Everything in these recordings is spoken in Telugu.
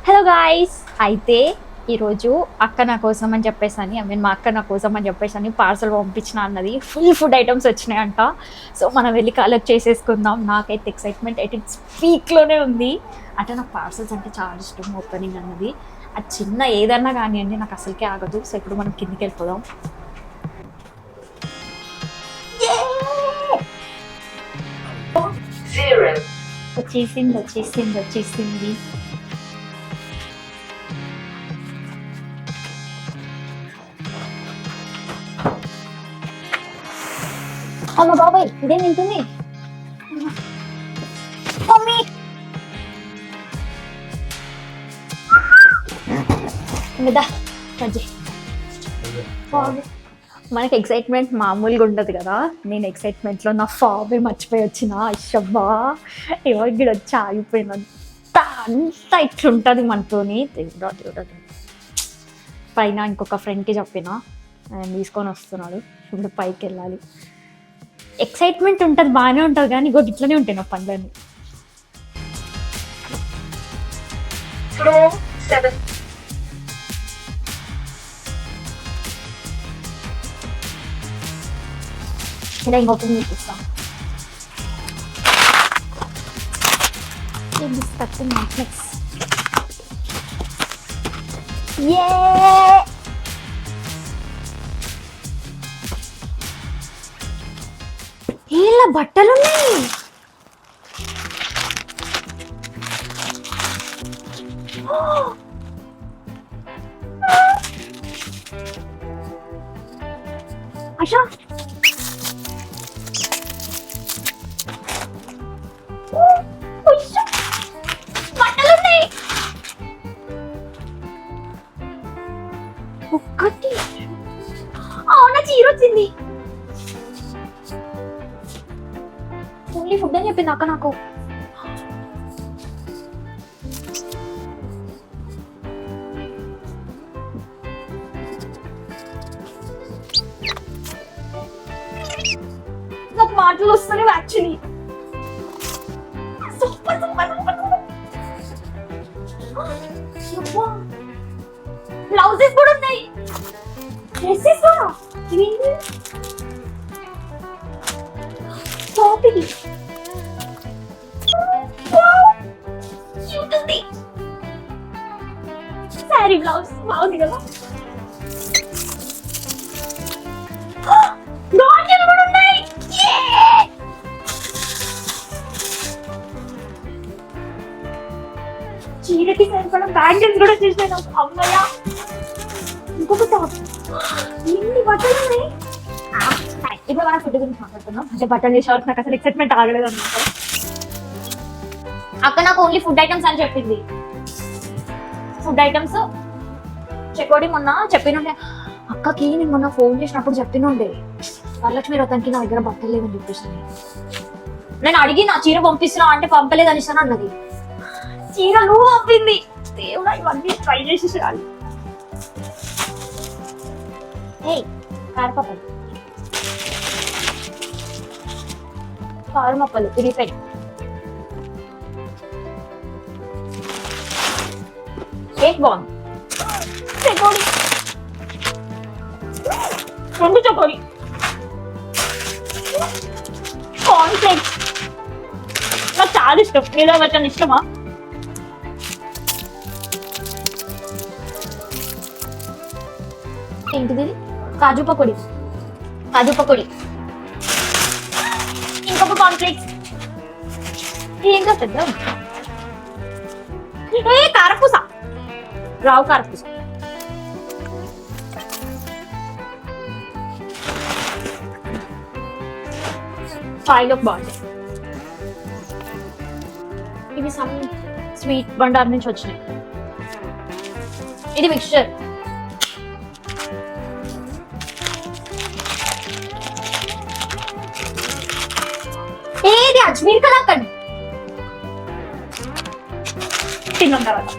హలో గాయ్స్, అయితే ఈరోజు అక్క నా కోసం అని చెప్పేసి మా అక్క నా కోసం అని చెప్పేసి పార్సల్ పంపించిన అన్నది. ఫుల్ ఫుడ్ ఐటమ్స్ వచ్చినాయంట. సో మనం వెళ్ళి కలెక్ట్ చేసేసుకుందాం. నాకైతే ఎక్సైట్మెంట్ అయితే స్పీక్లోనే ఉంది. అంటే నాకు పార్సల్స్ అంటే చాలా ఇష్టం. ఓపెనింగ్ అన్నది అది చిన్న ఏదన్నా కానివ్వండి, నాకు అసలుకే ఆగదు. సో ఇప్పుడు మనం కిందికి వెళ్ళిపోదాం. వచ్చేసింది. అమ్మ బాబాయ్, ఇదేం తింటుంది మమ్మీ. మనకి ఎక్సైట్మెంట్ మామూలుగా ఉండదు కదా. నేను ఎక్సైట్మెంట్లో నా ఫాబే మర్చిపోయి వచ్చిన. అయ్యబ్బా, ఎవరికి వచ్చి ఆగిపోయినంత అంతా ఇట్లుంటుంది మనతోని. దేవుడా పైన ఇంకొక ఫ్రెండ్కి చెప్పిన, ఆయన తీసుకొని వస్తున్నాడు. ఇప్పుడు పైకి వెళ్ళాలి. ఎక్సైట్మెంట్ ఉంటుంది, బాగానే ఉంటుంది, కానీ ఇంకోటి ఇట్లనే ఉంటాయి నా పనులన్నీ. ఇలా ఇంకొక చూపిస్తాం. ఇలా బట్టలు ఉన్నాయి. ఆశా, బట్టలున్నాయి. ఒక్కటి అవునా, చీర వచ్చింది. ఓన్లీ ఫుడ్ అని చెప్పింది అక్క నాకు. నాకు మాటలు వస్తున్నాయి actually. Super super super. Blouses కూడా ఉన్నాయి, డ్రెస్సెస్ కూడా. ఇవేంటి టాప్ ఇది? క్యూట్ ఉంది. సారీ బ్లౌజ్ బాగుంది కదా. గాజులు కూడా ఉన్నాయి. చీరకి సరిపడా బ్యాంగిల్స్ కూడా చేసాను. అమ్మయ్య, ఇంకొక టాప్. ఎన్ని బట్టలు ఉన్నాయి. ఇప్పుడు మనం ఫుడ్ గురించి మాట్లాడుతున్నాం. అంటే బట్టలు చేసేవారు నాకు అసలు ఎక్సైట్మెంట్ ఆగలేదు అనమాట. అక్క నాకు ఓన్లీ ఫుడ్ ఐటమ్స్ అని చెప్పింది. ఫుడ్ ఐటమ్స్ చెకోడి మొన్న చెప్పినుండే అక్కకి. నేను మొన్న ఫోన్ చేసినప్పుడు చెప్పినుండే, వరలక్ష్మి వ్రతానికి నా దగ్గర బట్టలు లేవని చెప్పేసి. నేను అడిగి నా చీర పంపిస్తున్నా అంటే పంపలేదు అని ఇస్తాను అన్నది. చీర నువ్వు పంపింది. దేవుడా, ఇవన్నీ ట్రై చేసేసేయాలి. కారపప్పలు, కారమప్పలు తిరిగిపోయి. కేక్ బాగుంది. చెకోడి, రెండు చెకోడి. కార్న్ ఫ్లేక్స్ నాకు చాలా ఇష్టం. మీద వచ్చాను ఇష్టమా? ఏంటిది? కాజు పకోడి. ఇంకొక కార్న్ ఫ్లేక్స్. ఏంటో పెద్ద కారపూస, రావు కారపూస. ఫైల్ ఆఫ్ బాగుంది. ఇవి సమ్ స్వీట్ బండార్ నుంచి వచ్చినాయి. ఇది మిక్స్చర్. ఏది అజ్మీర్ కలాకండ్. తిన్నాం తర్వాత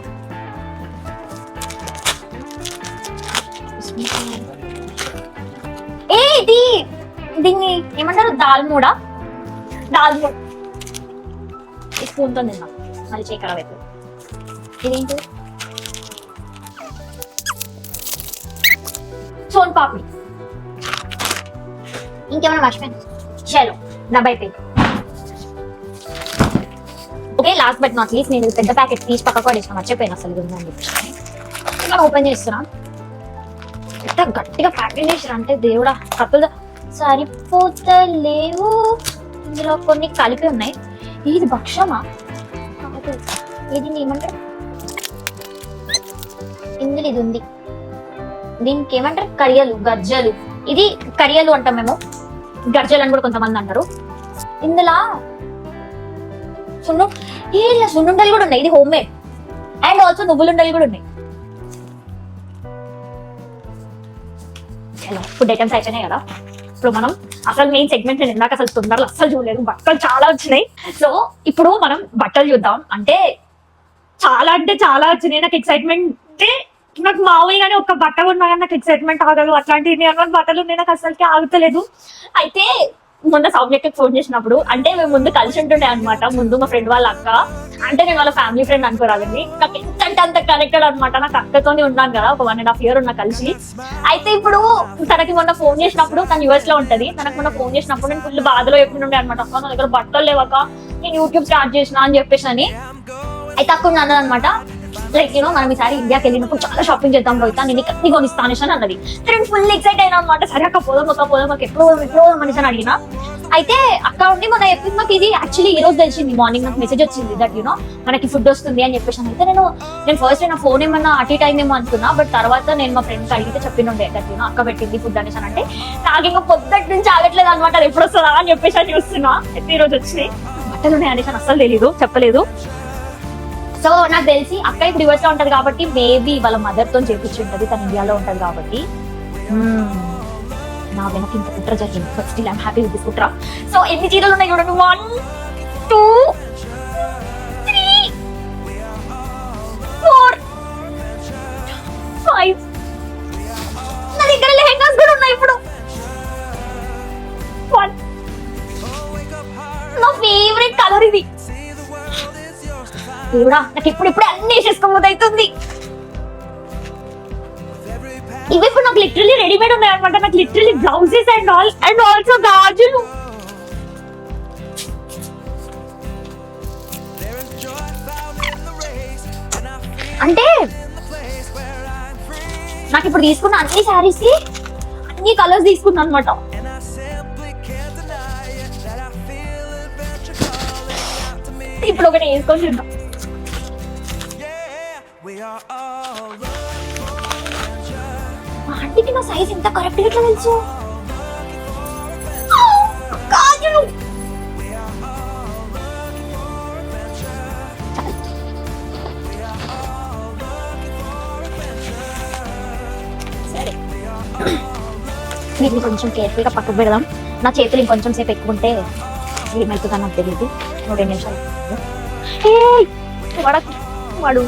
దీన్ని ఏమంటారు? దాల్మూడ. ఈ స్పూన్తో తిన్నా, మళ్ళీ చీకర వైపు. ఇదేంటి? సోన్ పాపిడి, ఇంకేమైనా మర్చిపోయాను. చలో డబ్బా అయిపోయింది. Okay, last but not least నేను పెద్ద ప్యాకెట్ తీసి పక్క కూడా ఇస్తాను, మర్చిపోయాను అసలు ఇది ఉందని చెప్పి ఓపెన్ చేస్తున్నా. ఎంత గట్టిగా ప్యాకింగ్ చేసారు అంటే దేవుడా, కప్పులు సరిపోతలేవు. ఇందులో కొన్ని కలిపి ఉన్నాయి. ఇది భక్షమా? ఇది ఏమంటారు, ఇందులో ఇది ఉంది, దీనికి ఏమంటారు కరియలు, గర్జలు. ఇది కరియలు అంటాం మేము, గర్జలు అని కూడా కొంతమంది అంటారు. ఇందులో సున్నుండలు కూడా ఉన్నాయి. ఇది హోమ్ మేడ్ అండ్ ఆల్సో నువ్వులుండలు కూడా ఉన్నాయి. ఫుడ్ ఐటమ్స్ అయిపోయినాయి కదా, ఇప్పుడు మనం అసలు మెయిన్ సెగ్మెంట్ నేను ఇందాక అసలు తొందరలో అసలు చూడలేదు, బట్టలు చాలా వచ్చినాయి. సో ఇప్పుడు మనం బట్టలు చూద్దాం. అంటే చాలా వచ్చినాయి. నాకు ఎక్సైట్మెంట్ అంటే నాకు మామూలుగానే ఒక బట్ట ఉన్నా కానీ నాకు ఎక్సైట్మెంట్ ఆగదు. అట్లాంటివి బట్టలు ఉన్నాయి, నాకు అసలుకి ఆగుతలేదు. అయితే మొన్న సౌమ్యకి ఫోన్ చేసినప్పుడు, అంటే మేము ముందు కలిసి ఉంటుండే అనమాట. ముందు మా ఫ్రెండ్ వాళ్ళ అక్క, అంటే నేను వాళ్ళ ఫ్యామిలీ ఫ్రెండ్ అనుకోరాలండి. నాకు ఎంతంటే అంత కనెక్టెడ్ అనమాట. నాకు అక్కతోనే ఉన్నాను కదా, ఒక 1.5 years ఉన్నా కలిసి. అయితే ఇప్పుడు తనకి మొన్న ఫోన్ చేసినప్పుడు, తను US లో ఉంటది, తనకు మొన్న ఫోన్ చేసినప్పుడు నేను ఫుల్ బాధలో ఎప్పుడు అనమాట. అక్క నా దగ్గర బట్టలు లేవక నేను యూట్యూబ్ స్టార్ట్ చేసిన అని చెప్పేసి అని. అయితే అక్కడ అన్నది అనమాట, లైక్ మనం ఈసారి ఇండియాకి వెళ్ళినప్పుడు చాలా షాపింగ్ చేద్దాం రోహిత, నేను అన్ని కొనిస్తాను అని అన్నది. నేను ఫుల్ ఎక్సైట్ అయినా అనమాట. సరే అక్క పోదాం మాకు ఎప్పుడు మనిషి అని అడిగిన. అయితే అక్క ఉండి మన చెప్పింది నాకు ఇది యాక్చువల్లీ ఈ రోజు తెలిసింది. మార్నింగ్ నాకు మెసేజ్ వచ్చింది దట్ మనకి ఫుడ్ వస్తుంది అని చెప్పేసి. అయితే నేను ఫస్ట్ నా ఫోన్ ఏమన్నా అటు టైం ఏమో అనుకున్నా, బట్ తర్వాత నేను మా ఫ్రెండ్స్ అడిగితే చెప్పినుండే దట్ అక్క పెట్టింది ఫుడ్ అనేసి. అంటే నాకు ఇంకా పొద్దుటి నుంచి ఆగట్లేదు అనమాట, అది ఎప్పుడు వస్తుందా అని చెప్పేసి అని చూస్తున్నా. అయితే ఈ రోజు వచ్చినాయి బట్టలు ఉన్నాయి అనేసి అసలు తెలీదు, చెప్పలేదు. సో నాకు తెలిసి అక్క ఇప్పుడు US లో ఉంటది కాబట్టి మేబీ వాళ్ళ మదర్ తో చేపించుంటది, తను ఇండియాలో ఉంటది కాబట్టి. నా వెనక ఇంత కుట్ర జరిగింది, but still I'm happy with this కుట్ర. సో ఎన్ని చీరలు ఉన్నాయి చూడండి, 1 2 3 4 5. నా దగ్గర లెహెంగాస్ కూడా ఉన్నాయి ఇప్పుడు. 1 నా ఫేవరెట్ కలర్ ఇది. దేవుడా, నాకు ఇప్పుడే అన్ని వేసేసుకోబోతు అవుతుంది. ఇవి ఇప్పుడు నాకు లిటరలీ రెడీమేడ్ ఉన్నాయి అనమాట. నాకు లిటరలీ బ్లౌజెస్ అండ్ ఆల్సో గాజులు. అంటే నాకు ఇప్పుడు తీసుకున్న అన్ని శారీస్ అన్ని కలర్స్ తీసుకున్నా అనమాట. ఇప్పుడు ఒకటి వేసుకొని చూద్దాం. ఆంటీకి నా సైజ్ ఎంత కరెక్ట్ గా ఎట్లా తెలుసు? గాజులు సరే, వీటిని కొంచెం కేర్ఫుల్ గా పక్కకు పెడదాం. నా చేతులు ఇంకొంచెం సేపు ఎక్కువ ఉంటే ఏమవుతుందో నాకు తెలియదు. 2 నిమిషాలు వాడు.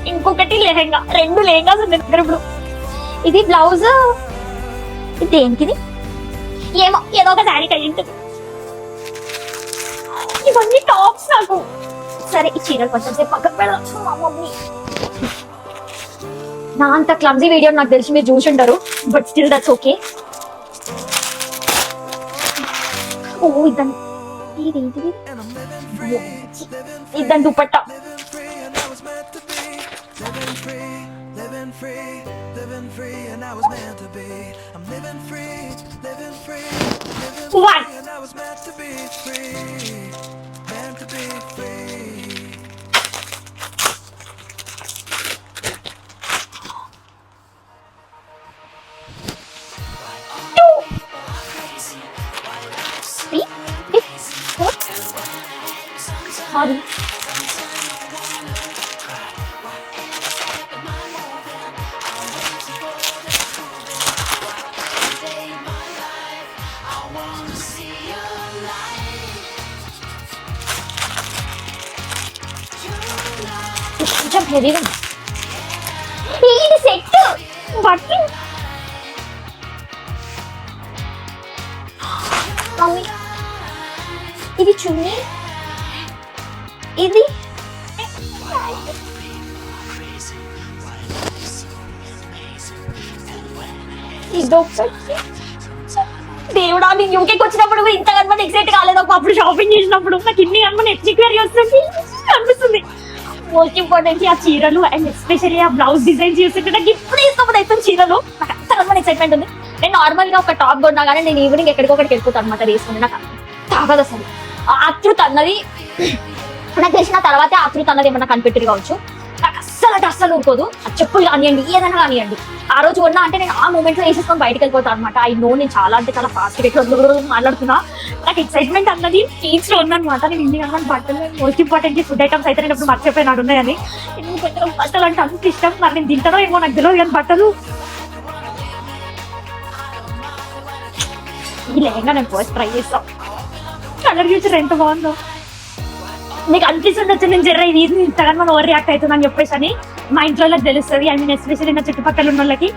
ఇంకొకటి లెహెంగా, 2 లెహెంగాస్ ఉన్నాయి దగ్గర ఇప్పుడు. ఇది బ్లౌజ్, ఇది దేనికిది ఏమో, ఏదో ఒక శారీ కలిగింటుంది. ఇవన్నీ టాప్స్ నాకు. సరే ఈ చీరలు కొంచెం సేపు పక్కకు పెడదాం. నా అంత క్లమ్జీ వీడియో నాకు తెలిసి మీరు చూసి ఉంటారు, బట్ స్టిల్ దట్స్ ఓకే. ఓ ఇద్దాం, ఇద్దాం దుపట్టా. One. Sorry. కొంచెం హెవీగా ఉంది. ఇది సెట్ బట్టి మమ్మీ, ఇది చున్నీ, ఇది ఇదొకటి దేవుడా, నేను యూకేకి వచ్చినప్పుడు ఇంత కనుక ఎక్సైట్ కాలేదు. అప్పుడు షాపింగ్ చేసినప్పుడు నాకు ఇన్ని కనుక ఎక్స్క్వైరీ వస్తుంది అనిపిస్తుంది. మోస్ట్ ఇంపార్టెంట్ ఆ చీరలు అండ్ ఎస్పెషల్లీ ఆ బ్లౌజ్ డిజైన్ చూస్తుంటే నాకు ఇప్పుడు ఇష్టపడి అవుతుంది చీరలు. నాకు అంత కనుక ఎక్సైట్మెంట్ ఉంది. నేను నార్మల్ గా ఒక టాప్ కొన్నా కానీ నేను ఈవినింగ్ ఎక్కడికొక్కడికి వెళ్ళిపోతాను అనమాట వేసుకుని. నాకు తాగదు అసలు. ఆతృత అన్నది నాకు తెలిసిన తర్వాతే ఆతృత అన్నది ఏమన్నా కనిపెట్టిరు కావచ్చు. నాకు అస్సలు ఊరుకోదు. ఆ చెప్పులు కానివ్వండి, ఏదైనా కానివ్వండి, ఆ రోజు కొన్నా అంటే నేను ఆ మూమెంట్ లో వేసేసుకొని బయటకు వెళ్ళిపోతాను అనమాట. ఐ నో నేను చాలా అంటే చాలా ఫాస్ట్ మాట్లాడుతున్నా. నాకు ఎక్సైట్మెంట్ అన్నది పీక్స్ లో ఉందన్నమాట. నేను ఇండియా బట్టలు మోస్ట్ ఇంపార్టెంట్ ఫుడ్ ఐటమ్స్ అయితే నేను ఇప్పుడు మర్చిపోయినాడు ఉన్నాయని. బట్టలు అంటే అంత ఇష్టం. మరి నేను తింటానో ఏమో నాకు తెలియదు కానీ బట్టలు ఈ లెహంగా నేను ఫస్ట్ ట్రై చేస్తాను. కలర్ ఫ్యూచర్ ఎంత బాగుందో మీకు అనిపిస్తుండొచ్చు. నేను జర్ర ఇది ఇంతగా మనం ఓవర్ రియాక్ట్ అవుతుందని చెప్పేసి అని మా ఇంట్లో వాళ్ళకి తెలుస్తుంది. ఐ మీన్ ఎస్పెషల్లీ నా చుట్టుపక్కల ఉన్న వాళ్ళకి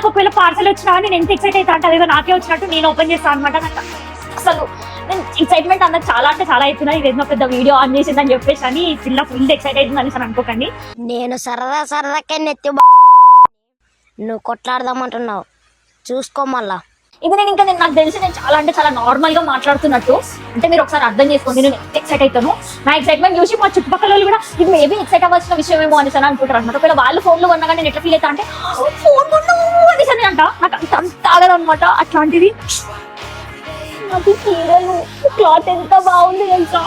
ఒకవేళ పార్సల్ వచ్చినా నేను ఎంత ఎక్సైట్ అవుతా అంటే అదేదో నాకే వచ్చినట్టు నేను ఓపెన్ చేస్తాను అనమాట. నాకు అసలు నేను ఎక్సైట్మెంట్ అన్నది చాలా అంటే చాలా అవుతున్నా. ఇది ఏదో పెద్ద వీడియో ఆన్ చేసిందని చెప్పేసి అని పిల్ల ఫుల్ ఎక్సైట్ అవుతుంది అనేసి అనుకోకండి. నేను సరదాకే నెత్తి నువ్వు కొట్లాడదామంటున్నావు, చూసుకో మళ్ళా. ఇది నేను నాకు తెలిసి నేను చాలా అంటే చాలా నార్మల్ గా మాట్లాడుతున్నట్టు. అంటే మీరు ఒకసారి అర్థం చేసుకోండి. నేను ఎంత ఎక్సైట్ అవుతాను. నా ఎక్సైట్మెంట్ చూసి మా చుట్టుపక్కల వాళ్ళు కూడా ఇది మేబీ ఎక్సైట్ అవ్వాల్సిన విషయం ఏమో అనేసి అనుకుంటారు అనమాట. ఒకవేళ వాళ్ళు ఫోన్లో కొన్నా కానీ నేను ఎట్లా ఫీల్ అవుతా అంటే ఫోన్ కొన్నావు అనేసి అంట. నాకు అంత ఆగదనమాట. అట్లాంటిది నాకు చీరలు క్లాత్ ఎంత బాగుంది తెలుసా.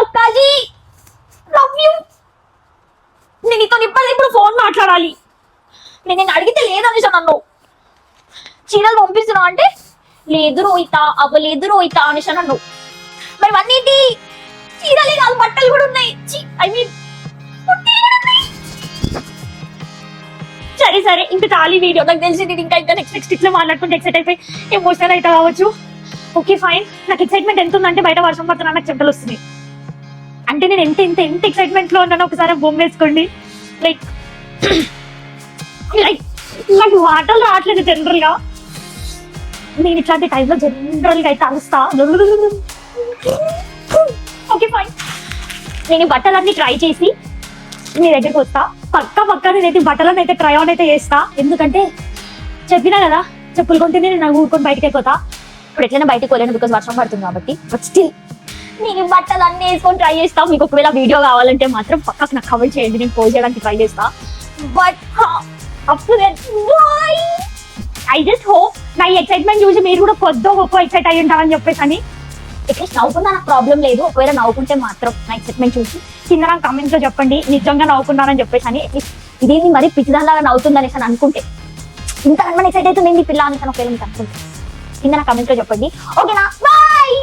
అక్కాజీ లవ్ యూ. నేను నీతో ఇప్పుడు ఫోన్ మాట్లాడాలి. నేను అడిగితే లేదనేసి నన్ను చీరలు పంపిస్తున్నా అంటే లేదు రోహిత అవ్వలేదు రోహిత అనేసి నన్ను. మరి అన్నిటి చీరలే కాదు బట్టలు కూడా ఉన్నాయి. ఐ మీన్ సరే ఇంకా చాలు వీడియో. నాకు తెలిసి నేను ఇంకా నెక్స్ట్ ఇట్లా మాట్లాడుకుంటే ఎక్సైట్ అయిపోయి ఎమోషనల్ అయితే కావచ్చు. Okay fine. నాకు ఎక్సైట్మెంట్ ఎంత ఉందంటే బయట వర్షం పడుతున్నా నాకు చెమటలు వస్తున్నాయి. అంటే నేను ఎంత ఎక్సైట్మెంట్ లో ఉన్నానో ఒకసారి బొమ్మ వేసుకోండి. లైక్ నాకు మాటలు రావట్లేదు జనరల్ గా. నేను ఇట్లాంటి టైంలో జనరల్ గా అయితే అలుస్తా. Okay fine. నేను ఈ బట్టలన్నీ ట్రై చేసి మీ దగ్గరికి వస్తా. పక్క నేనైతే బట్టలను అయితే ట్రై ఆన్ అయితే చేస్తా. ఎందుకంటే చెప్పినా కదా చెప్పులు కొంటే నేను నాకు ఊరుకొని బయటకి వెళ్ళిపోతా. ఇప్పుడు ఎట్లైనా బయటకు వెళ్ళాను బికాస్ వర్షం పడుతుంది కాబట్టి. బట్ స్టిల్ నేను బట్టలు అన్నీ వేసుకొని ట్రై చేస్తా. మీకు ఒకవేళ వీడియో కావాలంటే మాత్రం పక్కకు నాకు కమెంట్ చేయండి. నేను పోస్ట్ చేయడానికి ట్రై చేస్తా. But up to that, why? I just hope నా ఎక్సైట్మెంట్ చూసి మీరు కూడా కొద్దో గొప్ప ఎక్సైట్ అయ్యి ఉంటారని చెప్పేసి అని. అట్లీస్ట్ నవ్వుకున్నా నాకు ప్రాబ్లం లేదు. ఒకవేళ నవ్వుకుంటే మాత్రం నా ఎక్సైట్మెంట్ చూసి కింద నాకు కమెంట్స్ లో చెప్పండి నిజంగా నవ్వుకున్నానని చెప్పేసి అని. అట్లీస్ట్ ఇదేమి మరి పిచ్చిదానిలాగా నవ్వుతుంది అనేసి అని అనుకుంటే ఇంత ఎక్సైట్ అవుతుంది పిల్ల అనేసి ఒకవేళ మీకు అనుకుంటే కింద నా కమెంట్స్ లో చెప్పండి. ఓకేనా? బాయ్.